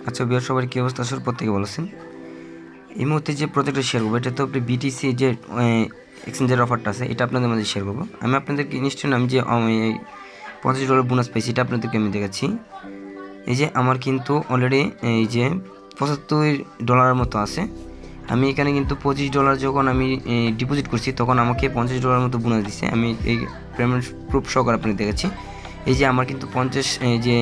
আচ্ছা বিহার সবার কী অবস্থা আসলে প্রত্যেকে বলেছেন। এই মুহূর্তে যে প্রজেক্টটা শেয়ার করবো এটা তো আপনি বিটিসি যে এক্সচেঞ্জের অফারটা আছে এটা আপনাদের মাঝে শেয়ার করবো। আমি আপনাদেরকে নিশ্চয়ই আমি যে $25 বোনাস পেয়েছি এটা আপনাদেরকে আমি দেখাচ্ছি। এই যে আমার কিন্তু অলরেডি এই যে $75 মতো আছে। আমি এখানে কিন্তু $25 যখন আমি ডিপোজিট করছি তখন আমাকে $50 মতো বোনাস দিচ্ছে। আমি এই পেমেন্ট প্রুফ সহকারে আপনাদের দেখাচ্ছি। এই যে আমার কিন্তু 50 যে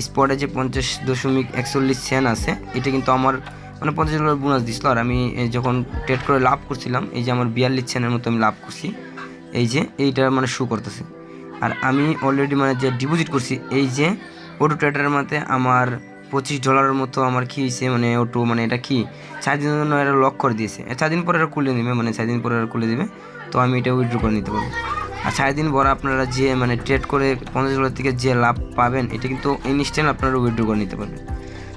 স্পটে যে 50.41 সেন্ট আছে এটা কিন্তু আমার মানে $50 বোনাস দিছিল। আর আমি যখন ট্রেড করে লাভ করছিলাম এই যে আমার 42 সেন্টের মতো আমি লাভ করছি। এই যে এইটা মানে শো করতেছে। আর আমি অলরেডি মানে যে ডিপোজিট করছি এই যে অটো ট্রেডারের মধ্যে আমার $25 মতো আমার কী হয়েছে মানে অটো মানে এটা কি 4 দিনের জন্য এটা লক করে দিয়েছে। 4 দিন পরে এটা খুলে নেবে মানে 4 দিন পরে এটা খুলে দেবে। তো আমি এটা উইথড্র করে নিতে পারবো। আর 4 দিন পর আপনারা যে মানে ট্রেড করে $50 থেকে যে লাভ পাবেন এটা কিন্তু ইনস্ট্যান্ট আপনারা উইথড্র করে নিতে পারবেন।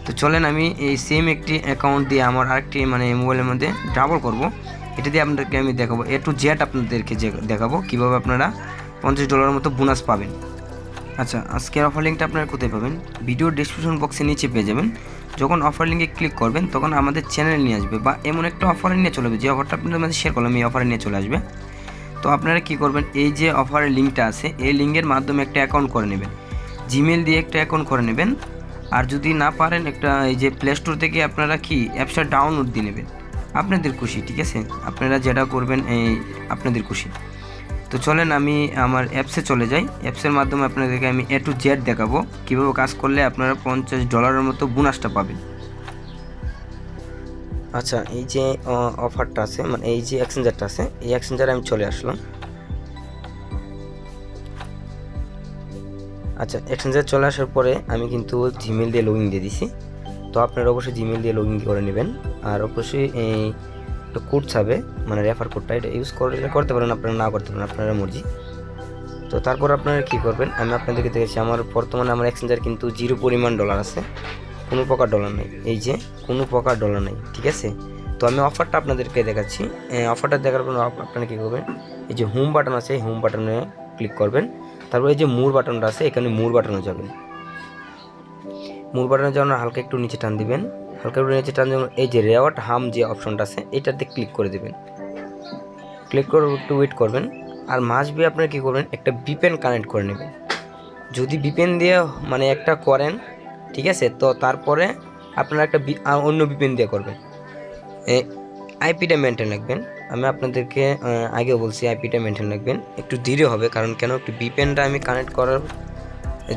তো চলেন আমি এই সেম একটি অ্যাকাউন্ট দিয়ে আমার আরেকটি মানে মোবাইলের মধ্যে ডাবল করব। এটা দিয়ে আপনাদেরকে আমি দেখাবো A to Z আপনাদেরকে দেখাবো কীভাবে আপনারা $50 মতো বোনাস পাবেন। আচ্ছা আজকের অফার লিঙ্কটা আপনারা কোথায় পাবেন? ভিডিও ডেসক্রিপশন বক্সে নিচে পেয়ে যাবেন। যখন অফার লিঙ্কে ক্লিক করবেন তখন আমাদের চ্যানেল নিয়ে আসবে বা এমন একটা অফারে নিয়ে চলে আসবে যে অফারটা আপনাদের মাঝে শেয়ার করলাম এই অফারে নিয়ে চলে আসবে। তো আপনারা কী করবেন এই যে অফারের লিঙ্কটা আছে এই লিঙ্কের মাধ্যমে একটা অ্যাকাউন্ট করে নেবেন, জিমেল দিয়ে একটা অ্যাকাউন্ট করে নেবেন। আর যদি না পারেন একটা এই যে প্লে স্টোর থেকে আপনারা কি অ্যাপসটা ডাউনলোড দিয়ে নেবেন, আপনাদের খুশি, ঠিক আছে? আপনারা যেটা করবেন এই আপনাদের খুশি। তো চলেন আমি আমার অ্যাপসে চলে যাই। অ্যাপসের মাধ্যমে আপনাদেরকে আমি A to Z দেখাবো কীভাবে কাজ করলে আপনারা $50 মতো বোনাসটা পাবেন। আচ্ছা এই যে অফারটা আছে মানে এই যে এক্সচেঞ্জারটা আছে এই এক্সচেঞ্জারে আমি চলে আসলাম। আচ্ছা এক্সচেঞ্জার চলে আসার পরে আমি কিন্তু জিমেল দিয়ে লগ ইন দিয়ে দিছি। তো আপনারা অবশ্যই জিমেল দিয়ে লগ ইন করে নেবেন। আর অবশ্যই এই একটা কোড ছাবে মানে রেফার কোডটা এটা ইউজ করতে পারেন, আপনারা না করতে পারেন আপনারা মর্জি। তো তারপর আপনারা কী করবেন আমি আপনাদেরকে দেখেছি আমার বর্তমানে আমার এক্সচেঞ্জার কিন্তু $0 পরিমাণ আছে, কোনো প্রকার ডলার নেই। এই যে কোনো প্রকার ডলার নেই, ঠিক আছে? তো আমি অফারটা আপনাদেরকে দেখাচ্ছি। অফারটা দেখার পর আপনারা কী করবেন এই যে হোম বাটন আছে এই হোম বাটনে ক্লিক করবেন। তারপর এই যে মোর বাটনটা আছে এখানে মোর বাটনে যাবেন। মোর বাটনে যাওয়ার হালকা একটু নিচে টান দিবেন, হালকা একটু নিচে টান দেবেন। এই যে রেওয়ার্ড হাম যে অপশনটা আছে এটাতে ক্লিক করে দেবেন। ক্লিক করে একটু ওয়েট করবেন। আর মাস্ট বি আপনারা কী করবেন একটা ভিপিএন কানেক্ট করে নেবেন। যদি ভিপিএন দিয়ে মানে একটা করেন, ঠিক আছে, তো তারপরে আপনারা একটা অন্য ভিপিএন দিয়ে করবেন। আইপিটা মেনটেন রাখবেন। আমি আপনাদেরকে আগেও বলছি আইপিটা মেনটেন রাখবেন, একটু ধীরে হবে কারণ কেন একটু ভিপিএনটা আমি কানেক্ট করার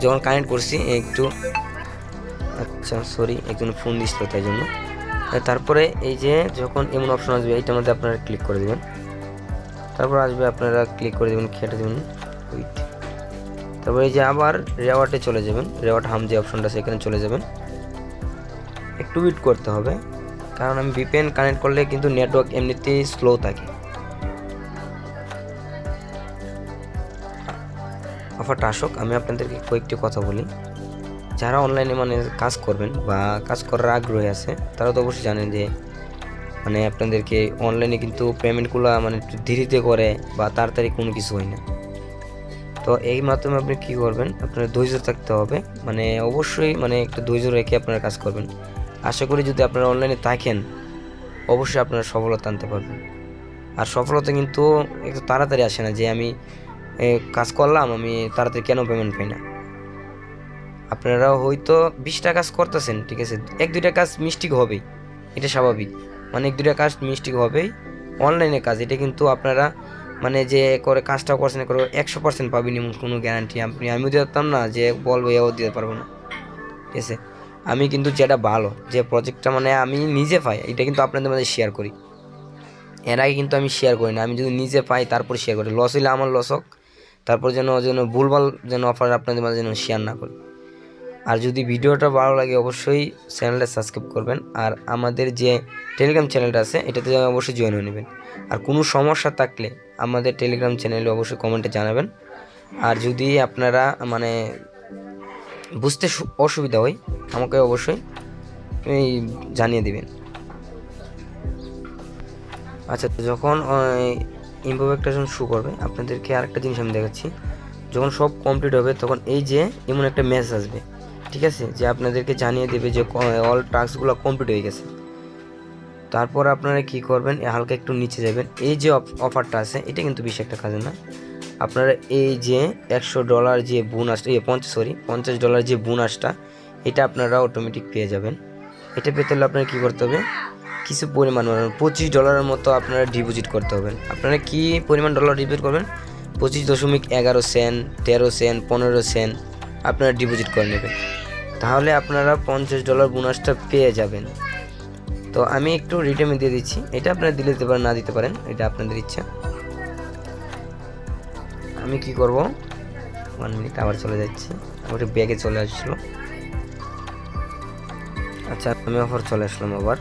যখন কানেক্ট করছি একটু আচ্ছা সরি একজন ফোন দিছিল তাই জন্য। তারপরে এই যে যখন এমন অপশন আসবে এইটার মধ্যে আপনারা ক্লিক করে দেবেন। তারপর আসবে আপনারা ক্লিক করে দেবেন, কেটে দেবেন উইথ। তারপরে এই যে আবার রেওয়ার্ডে চলে যাবেন, রেওয়ার্ড হাম যে অপশনটা সেখানে চলে যাবেন। একটু ওয়েট করতে হবে কারণ আমি ভিপিএন কানেক্ট করলে কিন্তু নেটওয়ার্ক এমনিতেই স্লো থাকে। অফারটা আসুক আমি আপনাদেরকে কয়েকটি কথা বলি। যারা অনলাইনে মানে কাজ করবেন বা কাজ করার আগ্রহী আছে তারা তো অবশ্যই জানেন যে মানে আপনাদেরকে অনলাইনে কিন্তু পেমেন্টগুলো মানে একটু ধীরে করে বা তাড়াতাড়ি কোনো কিছু হয় না। তো এই মাধ্যমে আপনি কী করবেন আপনার ধৈর্য থাকতে হবে, মানে অবশ্যই মানে একটু ধৈর্য রেখে আপনারা কাজ করবেন। আশা করি যদি আপনারা অনলাইনে থাকেন অবশ্যই আপনারা সফলতা আনতে পারবেন। আর সফলতা কিন্তু একটু তাড়াতাড়ি আসে না যে আমি কাজ করলাম আমি তাড়াতাড়ি কেন পেমেন্ট পাই না। আপনারা হয়তো 20টা কাজ করতেছেন, ঠিক আছে, 1-2টা কাজ মিস্টেক হবেই, এটা স্বাভাবিক। মানে 1-2টা কাজ মিস্টেক হবেই। অনলাইনে কাজ এটা কিন্তু আপনারা মানে যে করে কাজটা করছেন করে 100% পাবেন এমন কোনো গ্যারান্টি আমিও দিতাম না যে বলবো এও দিতে পারবো না, ঠিক আছে? আমি কিন্তু যেটা ভালো যে প্রজেক্টটা মানে আমি নিজে পাই এটা কিন্তু আপনাদের মাঝে শেয়ার করি। এর আগে কিন্তু আমি শেয়ার করি না, আমি যদি নিজে পাই তারপর শেয়ার করি। লস হইলে আমার লস হোক, তারপর যেন ভুলভাল যেন অফার আপনাদের মাঝে যেন শেয়ার না করি। আর যদি ভিডিওটা ভালো লাগে অবশ্যই চ্যানেলটা সাবস্ক্রাইব করবেন। আর আমাদের যে টেলিগ্রাম চ্যানেলটা আছে এটাতে অবশ্যই জয়েন হয়ে নেবেন। আর কোনো সমস্যা থাকলে আমাদের টেলিগ্রাম চ্যানেলে অবশ্যই কমেন্টে জানাবেন। আর যদি আপনারা মানে বুঝতে অসুবিধা হয় আমাকে অবশ্যই জানিয়ে দেবেন। আচ্ছা যখন ইমপ্রুভ একটা যখন শো করবে আপনাদেরকে আরেকটা জিনিস আমি দেখাচ্ছি। যখন সব কমপ্লিট হবে তখন এই যে এমন একটা মেসেজ আসবে, ঠিক আছে, যে আপনাদেরকে জানিয়ে দেবে যে অল টাস্কগুলো কমপ্লিট হয়ে গেছে। তারপর আপনারা কি করবেন, হালকা একটু নিচে যাবেন, এই যে অফারটা আছে এটা কিন্তু বেশি একটা কাজে না। আপনারা এই যে $100 যে বোনাসটা, $50 যে বোনাসটা, এটা আপনারা অটোমেটিক পেয়ে যাবেন। এটা পেতে হলে আপনারা কী করতে হবে, কিছু পরিমাণ $25 মতো আপনারা ডিপোজিট করতে হবে। আপনারা কি পরিমাণ ডলার ডিপোজিট করবেন, 25.11 সেন্ট, 13 সেন্ট, 15 সেন্ট আপনারা ডিপোজিট করে নেবেন। তাহলে আপনারা $50 বোনাসটা পেয়ে যাবেন। তো আমি একটু রিটেমে দিয়ে দিচ্ছি, এটা আপনারা দিলে দিতে পারেন, না দিতে পারেন, এটা আপনাদের ইচ্ছা। আমি কি করব, 1 মিনিট আবার চলে যাচ্ছি, আমার ব্যাগে চলে আসছিলো। আচ্ছা, আমি অফার চলে আসলাম আবার।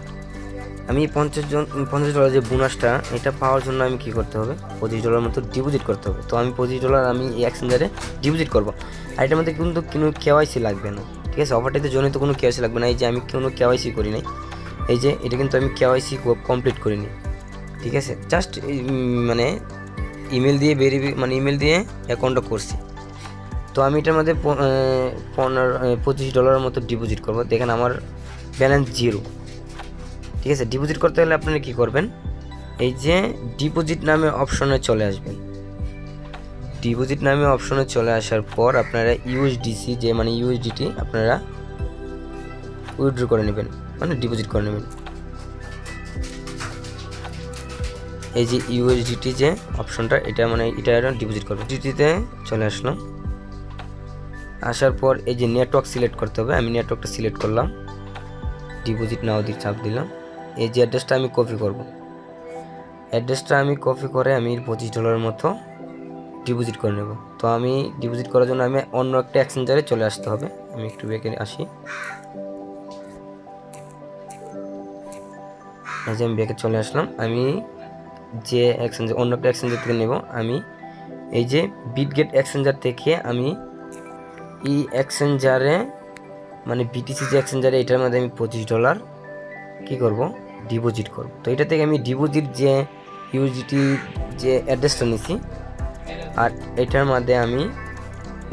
আমি $50 যে বোনাসটা, এটা পাওয়ার জন্য আমি কি করতে হবে, $25 মতো ডিপোজিট করতে হবে। তো আমি $25 আমি এক্সচেঞ্জারে ডিপোজিট করব। আর এটার মধ্যে কিন্তু কোনো কেওয়াইসি লাগবে না, ঠিক আছে। অফারটাতে জন্য তো কোনো কেওয়াইসি লাগবে না। এই যে আমি কোনো কেওয়াইসি করি নাই, এই যে এটা কিন্তু আমি কেওয়াইসি কমপ্লিট করিনি, ঠিক আছে। জাস্ট মানে ইমেল দিয়ে ইমেল দিয়ে অ্যাকাউন্টটা করছি। তো আমি এটার মধ্যে $25 মতো ডিপোজিট করব। দেখেন আমার ব্যালেন্স 0, ঠিক আছে। ডিপোজিট করতে হলে আপনারা কী করবেন, এই যে ডিপোজিট নামে অপশনে চলে আসবেন। ডিপোজিট নামে অপশনে চলে আসার পর আপনারা ইউএসডিসি যে ইউএসডিটি আপনারা উইথড্র করে নেবেন, ডিপোজিট করে নেবেন। এই যে ইউএসডিটি যে অপশনটা, এটা এটা ডিপোজিট করবেন। ডিটিতে চলে আসলাম, আসার পর এই যে নেটওয়ার্ক সিলেক্ট করতে হবে। আমি নেটওয়ার্কটা সিলেক্ট করলাম, ডিপোজিট নাও দিয়ে চাপ দিলাম। এই যে অ্যাড্রেসটা আমি কপি করব, অ্যাড্রেসটা আমি কপি করে আমি $25 মতো ডিপোজিট করে নেব। তো আমি ডিপোজিট করার জন্য আমি অন্য একটা এক্সচেঞ্জারে চলে আসতে হবে। আমি একটু ব্যাকে আসি, এই যে আমি ব্যাকে চলে আসলাম। আমি যে এক্সচেঞ্জার, অন্য একটা এক্সচেঞ্জার থেকে নেব। আমি এই যে বিটগেট এক্সচেঞ্জার থেকে আমি এই এক্সচেঞ্জারে বিটিসি যে এক্সচেঞ্জারে, এটার মধ্যে আমি $25 কী করব, ডিপোজিট করব। তো এটা থেকে আমি ডিপোজিট যে ইউএসডিটি যে অ্যাড্রেসটা নিছি, আর এটার মধ্যে আমি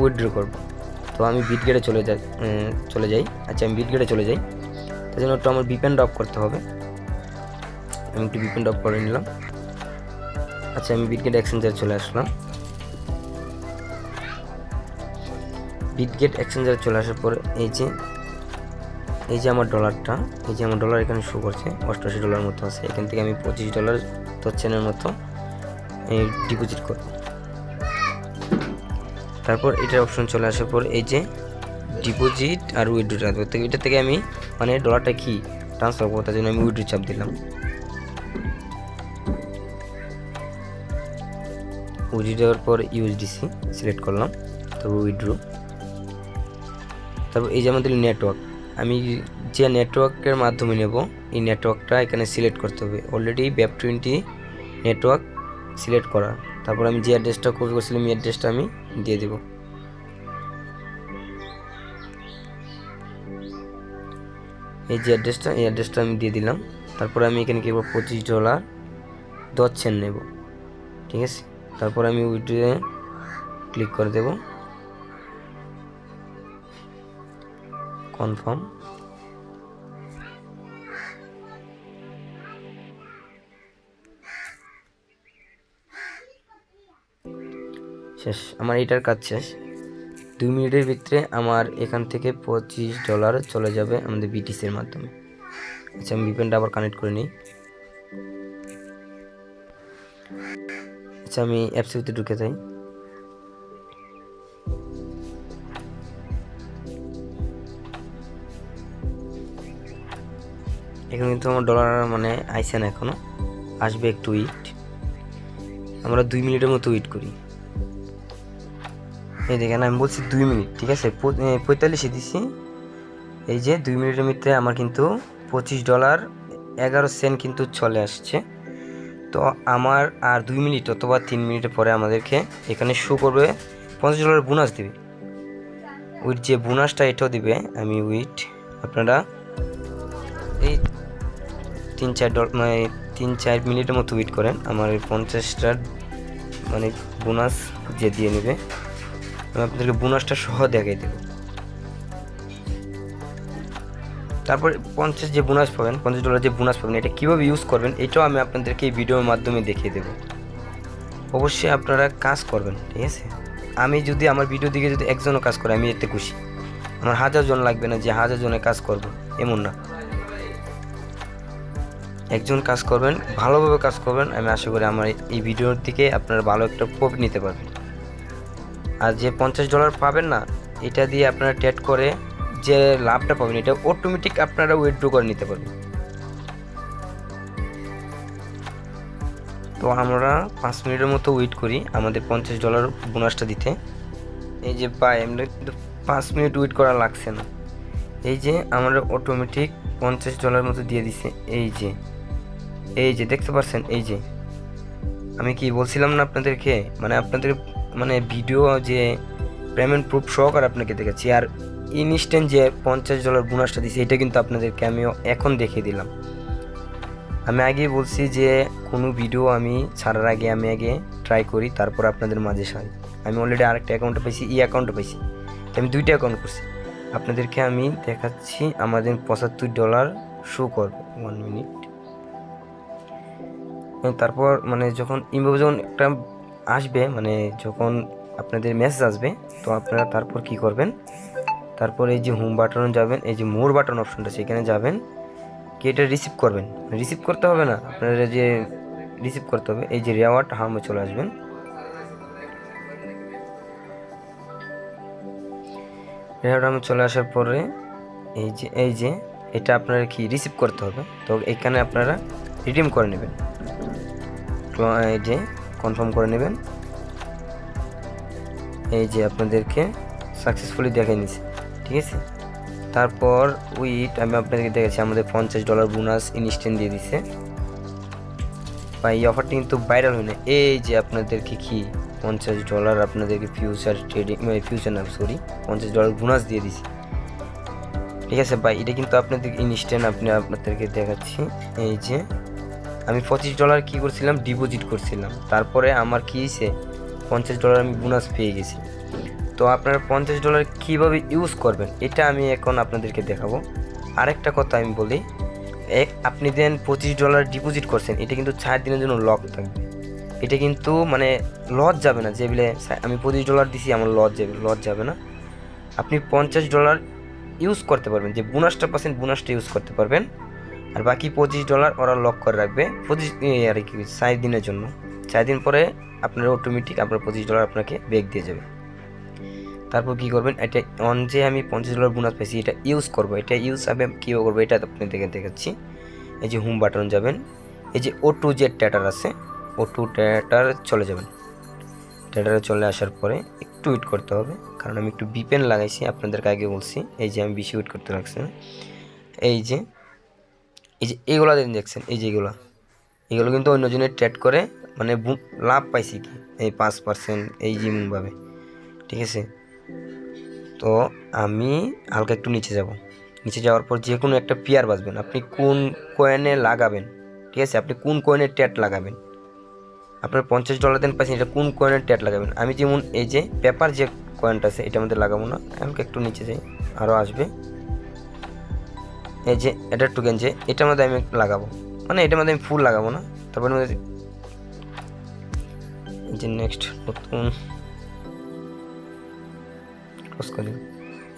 উইথড্র করব। তো আমি বিটগেটে চলে যাই। আচ্ছা, আমি বিটগেটে চলে যাই। তার জন্য একটু আমার ভিপিএন অফ করতে হবে। আমি একটু ভিপিএন অফ করে নিলাম। আচ্ছা, আমি বিটগেট এক্সচেঞ্জারে চলে আসলাম। বিটগেট এক্সচেঞ্জারে চলে আসার পর এই যে আমার ডলারটা, এই যে আমার ডলার এখানে শো করছে, $88 মতো আছে। এখান থেকে আমি $25 চেনের মতো ডিপোজিট করব। তারপর এটার অপশন চলে আসার পর এই যে ডিপোজিট আর উইথড্র ট্রান্সফার, তো এটা থেকে আমি ডলারটা কি ট্রান্সফার করবো, তার জন্য আমি উইথড্র চাপ দিলাম। উইথড্র দেওয়ার পর ইউএসডিসি সিলেক্ট করলাম, তারপর উইথড্র। তারপর এই যে আমাদের নেটওয়ার্ক, আমি যে নেটওয়ার্কের মাধ্যমে নেব, এই নেটওয়ার্কটা এখানে সিলেক্ট করতে হবে। অলরেডি WEB20 নেটওয়ার্ক সিলেক্ট করা। তারপর আমি যে অ্যাড্রেসটা কপি করছিলাম, এই অ্যাড্রেসটা আমি দিয়ে দেব। এই যে অ্যাড্রেসটা, এই অ্যাড্রেসটা আমি দিয়ে দিলাম। তারপর আমি এখানে কি করব, $25 10 সেন্ট নেব, ঠিক আছে। তারপর আমি উইথড্রয়ে ক্লিক করে দেব, কনফার্ম। শেষ, আমার এটার কাজ শেষ। 2 মিনিটের ভিতরে আমার এখান থেকে $25 চলে যাবে আমাদের বিটিসির মাধ্যমে। আচ্ছা, আমি ভিপিএনটা আবার কানেক্ট করে নিই। আচ্ছা, আমি অ্যাপসিতে ঢুকে যাই। এখানে কিন্তু আমার ডলার আইসে না, এখনো আসবে, একটু ওয়েট। আমরা 2 মিনিটের মতো ওয়েট করি। এই দেখেন, আমি বলছি 2 মিনিট, ঠিক আছে। 45 দিচ্ছি। এই যে 2 মিনিটের মধ্যে আমার কিন্তু $25.11 কিন্তু চলে আসছে। তো আমার আর 2 মিনিট অথবা 3 মিনিটের পরে আমাদেরকে এখানে শো করবে $50 বোনাস দিবে। উইথ যে বোনাসটা এটাও দিবে। আমি উইথ আপনারা এই 3-4 মিনিটের মতো ওয়েট করেন, আমার এই 50টা বোনাস যে দিয়ে নেবে, আমি আপনাদেরকে বোনাসটা সহ দেখাই দেব। তারপর 50 যে বোনাস পাবেন, $50 যে বোনাস পাবেন, এটা কীভাবে ইউজ করবেন এটাও আমি আপনাদেরকে এই ভিডিওর মাধ্যমে দেখিয়ে দেবো। অবশ্যই আপনারা কাজ করবেন, ঠিক আছে? আমি যদি আমার ভিডিও দিকে যদি একজনও কাজ করে আমি এতে খুশি। আমার 1000 জন লাগবে না যে 1000 জনে কাজ করব, এমন না। একজন কাজ করবেন, ভালোভাবে কাজ করবেন, আমি আশা করি আমার এই ভিডিওর থেকে আপনারা ভালো একটা প্রফিট নিতে পারবেন। আর যে $50 পাবেন না, এটা দিয়ে আপনারা ট্রেড করে যে লাভটা পাবেন এটা অটোমেটিক আপনারা উইথড্র করে নিতে পারবেন। তো আমরা 5 মিনিটের মতো ওয়েট করি আমাদের $50 বোনাসটা দিতে। এই যে পাই, আমরা কিন্তু 5 মিনিট ওয়েট করা লাগছে না। এই যে আমরা অটোমেটিক $50 মতো দিয়ে দিছে। এই যে দেখতে পাচ্ছেন, এই যে আমি কি বলছিলাম না আপনাদেরকে, আপনাদের ভিডিও যে পেমেন্ট প্রুফ সহকারে আপনাকে দেখাচ্ছি। আর ইনস্ট্যান্ট যে $50 বোনাসটা দিছে এটা কিন্তু আপনাদেরকে আমি এখন দেখিয়ে দিলাম। আমি আগেই বলছি যে কোনো ভিডিও আমি ছাড়ার আগে আমি আগে ট্রাই করি, তারপর আপনাদের মাঝে সারি। আমি অলরেডি আরেকটা অ্যাকাউন্টে পাইছি, এই অ্যাকাউন্টে পাইছি, আমি 2টা অ্যাকাউন্ট করছি। আপনাদেরকে আমি দেখাচ্ছি। আমাদের $75 শো করবে 1 মিনিট। তারপর যখন ইনবক্স যখন একটা আসবে, যখন আপনাদের মেসেজ আসবে, তো আপনারা তারপর কি করবেন, তারপর এই যে হোম বাটনে যাবেন, এই যে মোর বাটন অপশনটা সেখানে যাবেন, কি এটা রিসিভ করবেন। রিসিভ করতে হবে না, আপনারা যে রিসিভ করতে হবে, এই যে রেওয়ার্ড হামে চলে আসবেন। রেওয়ার্ড হামে চলে আসার পরে এই যে এটা আপনারা কি রিসিভ করতে হবে। তো এখানে আপনারা রিডিম করে নেবেন, তো এই যে কনফার্ম করে নেবেন। এই যে আপনাদেরকে সাকসেসফুলি দেখে নিছে, ঠিক আছে। তারপর আমি আপনাদেরকে দেখেছি আমাদের $50 বোনাস ইনস্ট্যান্ট দিয়ে দিছে। বা এই অফারটি কিন্তু ভাইরাল হয় না। এই যে আপনাদেরকে কি $50 আপনাদেরকে ফিউচার ট্রেডিং $50 বোনাস দিয়ে দিছে, ঠিক আছে ভাই। এটা কিন্তু আপনাদের ইনস্ট্যান্ট আপনাদেরকে দেখাচ্ছি। এই যে আমি $25 কি করছিলাম, ডিপোজিট করছিলাম, তারপরে আমার কি হয়েছে $50 আমি বোনাস পেয়ে গেছি। তো আপনারা $50 কীভাবে ইউজ করবেন এটা আমি এখন আপনাদেরকে দেখাবো। আরেকটা কথা আমি বলি, আপনি দেন $25 ডিপোজিট করছেন, এটা কিন্তু 4 দিনের জন্য লক থাকবে। এটা কিন্তু লস যাবে না, যে বলে আমি $25 দিছি আমার লস যাবে না। আপনি $50 ইউজ করতে পারবেন, যে বোনাসটা পাচ্ছেন বোনাসটা ইউজ করতে পারবেন। আর বাকি $25 ওরা লক করে রাখবে 4 দিনের জন্য। 4 দিন পরে আপনার অটোমেটিক আপনার $25 আপনাকে ব্যাক দিয়ে যাবে। তারপর কি করবেন, এটা যে আমি $50 বোনাস পাইছি এটা ইউজ করবো। এটা ইউজ আমি কীভাবে করবো এটা আপনাদেরকে দেখাচ্ছি। এই যে হোম বাটন যাবেন, এই যে O2 যে ট্যাটার আছে, O2 ট্যাটার চলে যাবেন। ট্যাটারে চলে আসার পরে একটু ওয়েট করতে হবে, কারণ আমি একটু VPN লাগাইছি, আপনাদেরকে আগে বলছি। এই যে আমি বেশি ওয়েট করতে লাগছে না। এই যে এইগুলো দেখছেন, এই যে এগুলো কিন্তু অন্যজনের ট্রেড করে লাভ পাইছি কি এই 5% এই যেমনভাবে, ঠিক আছে। তো আমি হালকা একটু নিচে যাওয়ার পর যে কোনো একটা পেয়ার বাছবেন, আপনি কোন কয়েনে লাগাবেন, ঠিক আছে। আপনি কোন কয়েনের ট্যাট লাগাবেন, আপনার $50 দেন পাইছেন, এটা কোন কয়েনের ট্যাট লাগাবেন। আমি যেমন এই যে পেপার যে কয়েনটা আছে এটা আমাদের লাগাবো না, আমাকে একটু নিচে যাই, আরও আসবে। এই যে এটার টোকেন যে এটার মধ্যে আমি লাগাবো, এটার মধ্যে আমি ফুল লাগাবো না। তারপরে এই যে নেক্সট নতুন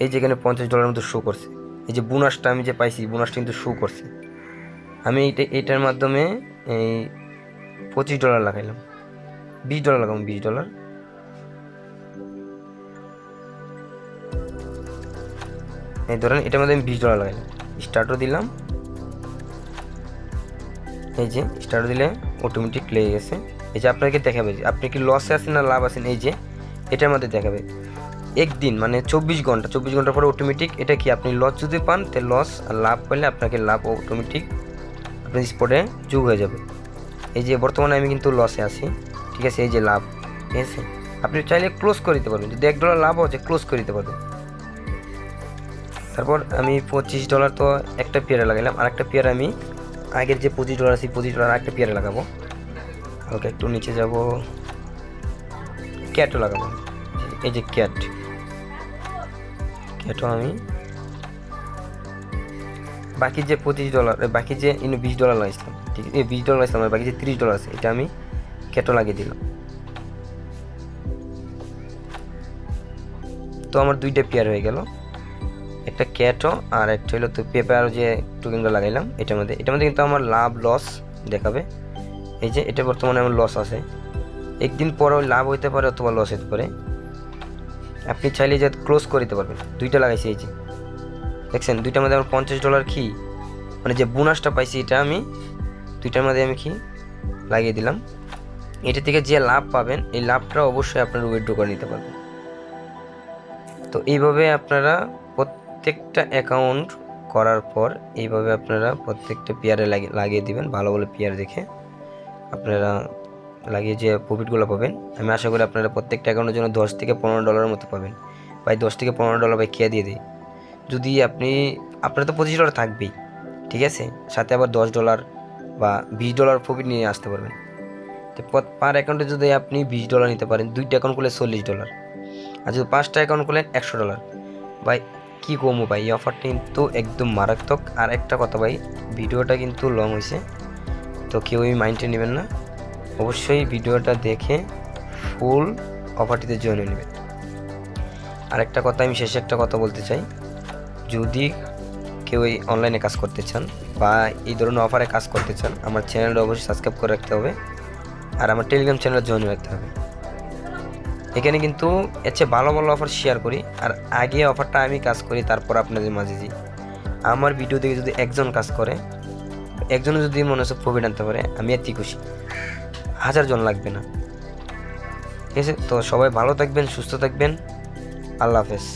এই যে এখানে $50 মতো শো করছে। এই যে বোনাসটা আমি যে পাইছি বোনাসটা কিন্তু শো করছে। আমি এটার মাধ্যমে এই $25 লাগাইলাম, $20 লাগাবো, $20। এই ধরেন এটার মধ্যে আমি $20 লাগাইলাম, স্টার্টও দিলাম। এই যে স্টার্ট দিলে অটোমেটিক লেগে গেছে। এই যে আপনাকে দেখাবে আপনি কি লসে আছেন না লাভ আছেন। এই যে এটার মধ্যে দেখাবে একদিন 24 ঘন্টা পরে অটোমেটিক এটা কি আপনি লস যদি পান তো লস, আর লাভ পেলে আপনাকে লাভ অটোমেটিক আপনার স্পটে যোগ হয়ে যাবে। এই যে বর্তমানে আমি কিন্তু লসে আছি, ঠিক আছে। এই যে লাভ, ঠিক আছে। আপনি চাইলে ক্লোজ করে দিতে পারবেন, যদি $1 লাভ হচ্ছে ক্লোজ করে দিতে পারবেন। তারপর আমি $25 তো একটা পেয়ারে লাগাইলাম, আর একটা পেয়ারে আমি আগের যে $25 আছে $25 আর একটা পেয়ারে লাগাবো। হালকা একটু নিচে যাব, ক্যাটও লাগাবো। এই যে ক্যাটও আমি বাকি যে $25, বাকি যে $20 লাগাইছিলাম, ঠিক আছে, $20 লাগাইছিলাম, আর বাকি যে $30 আছে এটা আমি ক্যাটও লাগিয়ে দিলাম। তো আমার 2টা পেয়ার হয়ে গেল, একটা ক্যাটও আর একটা হলো তো পেপার যে টোকেনগুলো লাগাইলাম এটার মধ্যে কিন্তু আমার লাভ লস দেখাবে। এই যে এটা বর্তমানে আমার লস আছে, একদিন পরেও লাভ হইতে পারে অথবা লস হতে পারে। আপনি চাইলে যে ক্লোজ করে দিতে পারবেন। 2টা লাগাইছি, এই যে দেখছেন 2টার মধ্যে আমার $50 কি মানে যে বোনাসটা পাইছি এটা আমি 2টার মধ্যে আমি কি লাগিয়ে দিলাম। এটা থেকে যে লাভ পাবেন এই লাভটা অবশ্যই আপনারা উইথড্র করে নিতে পারবেন। তো এইভাবে আপনারা প্রত্যেকটা অ্যাকাউন্ট করার পর এইভাবে আপনারা প্রত্যেকটা পেয়ারে লাগিয়ে দিবেন, ভালো ভালো পেয়ার দেখে আপনারা লাগিয়ে যে প্রফিটগুলো পাবেন। আমি আশা করি আপনারা প্রত্যেকটা অ্যাকাউন্টের জন্য $10 থেকে $15 মতো পাবেন, ভাই $10 থেকে $15 ভাই খেয়ে দিয়ে দিই। যদি আপনার তো $25 থাকবেই, ঠিক আছে, সাথে আবার $10 বা $20 প্রফিট নিয়ে আসতে পারবেন। তো পার অ্যাকাউন্টে যদি আপনি $20 নিতে পারেন, 2টা অ্যাকাউন্ট করলে $40, আর যদি 5টা অ্যাকাউন্ট করলেন $100। ভাই কী কমো ভাই, এই অফারটা কিন্তু একদম মারাত্মক। আর একটা কথা ভাই, ভিডিওটা কিন্তু লং হয়েছে, তো কেউই মাইন্ডে নেবেন না, অবশ্যই ভিডিওটা দেখে ফুল অফারটিতে জয়েন হয়ে নেবেন। আরেকটা কথা, আমি শেষে একটা কথা বলতে চাই, যদি কেউ এই অনলাইনে কাজ করতে চান বা এই ধরনের অফারে কাজ করতে চান, আমার চ্যানেলটা অবশ্যই সাবস্ক্রাইব করে রাখতে হবে, আর আমার টেলিগ্রাম চ্যানেলে জয়েন রাখতে হবে। এখানে কিন্তু এর চেয়ে ভালো ভালো অফার শেয়ার করি, আর আগে অফারটা আমি কাজ করি, তারপর আপনাদের মাঝে দিই। আমার ভিডিও দেখে যদি একজন কাজ করে, একজনও যদি মনে হচ্ছে প্রফিট আনতে পারে, আমি এতই খুশি, 1000 জন লাগবে না। ঠিক আছে, তো সবাই ভালো থাকবেন, সুস্থ থাকবেন, আল্লাহ হাফেজ।